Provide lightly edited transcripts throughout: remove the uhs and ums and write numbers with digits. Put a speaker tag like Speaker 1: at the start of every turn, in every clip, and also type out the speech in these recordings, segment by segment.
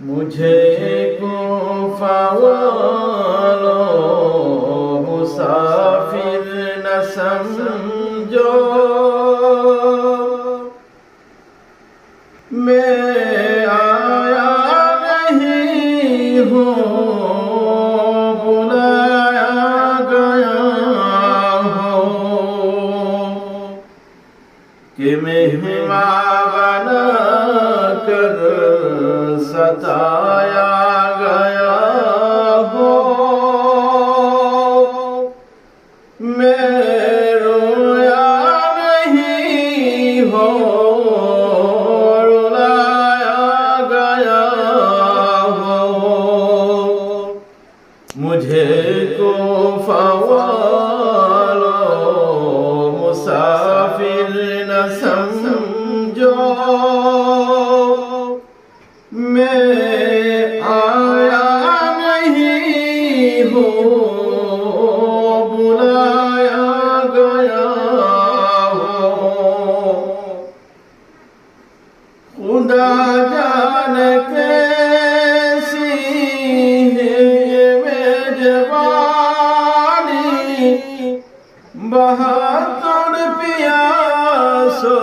Speaker 1: مجھے کوفہ والوں مسافر نہ سمجھو، میں آیا نہیں ہوں بلایا گیا ہوں، کہ مہمان بنا کر ستایا گیا ہو، میں رویا نہیں ہوں رلایا گیا ہو، مجھے کوفہ والوں مسافر نہ سمجھو، میں آیا نہیں ہوں بلایا گیا ہوں، خدا جانے کیسی ہے یہ میزبانی، بہتر پیاسو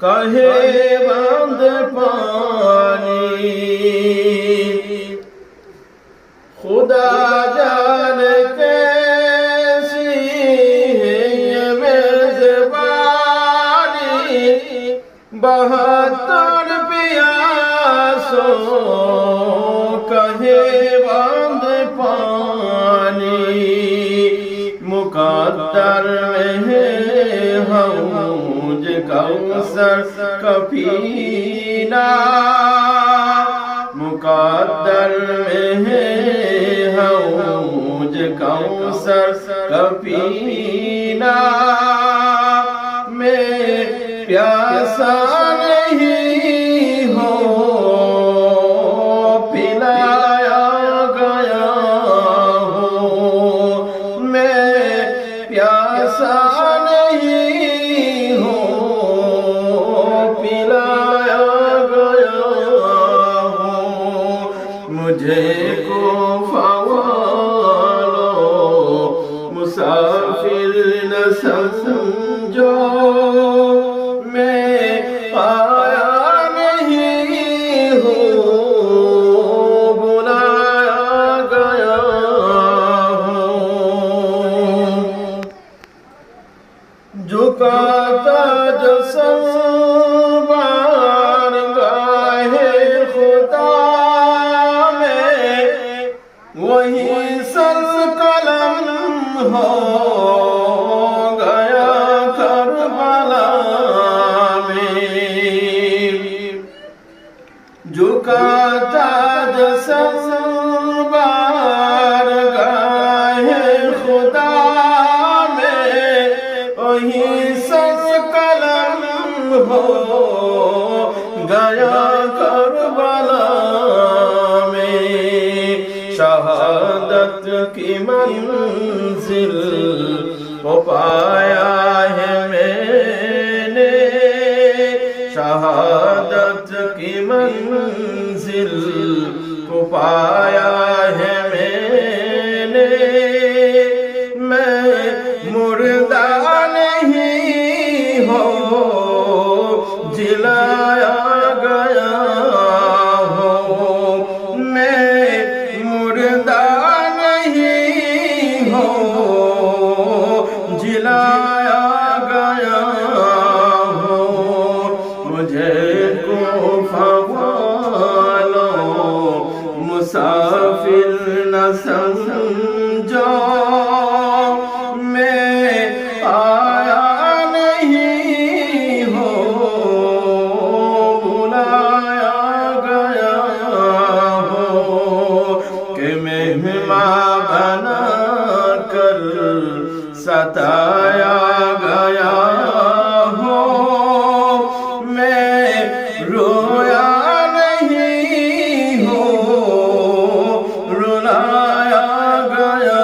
Speaker 1: کہے بند پانی، خدا جانے کیسی ہے یہ میزبانی، بہتر پیاسو کہے بند پانی، مقدر میں حوض کوثر کا پینا، مقدر میں حوض کوثر کا پینا، میں پیاسا نہیں ہوں پلایا گیا ہوں، میں پیاسا نہیں ہوں پلایا گیا ہوں، مجھے کوفہ والوں مسافر نہ سمجھو، میں آیا نہیں ہوں بلایا گیا ہوں، جھکاتا جو سر بارگاہ خدا میں، وہی سر قلم ہو گیا کربلا میں، جھکاتا جو سر بارگاہ خدا میں، وہی سر قلم ہو گیا کربلا میں، شہادت کی منزل کو پایا ہے میں نے، شہادت کی منزل کو پایا ہے میں نے، میں مردہ نہیں ہوں جلایا گیا ہوں، میں مردہ نہیں ہوں جلایا گیا ہوں، مجھے کوفہ والوں مسافر نہ سمجھو، میں آیا نہیں ہوں بلایا گیا ہوں، کہ مہمان بنا کر ستایا گیا ہوں، میں رویا نہیں ہوں رلایا گیا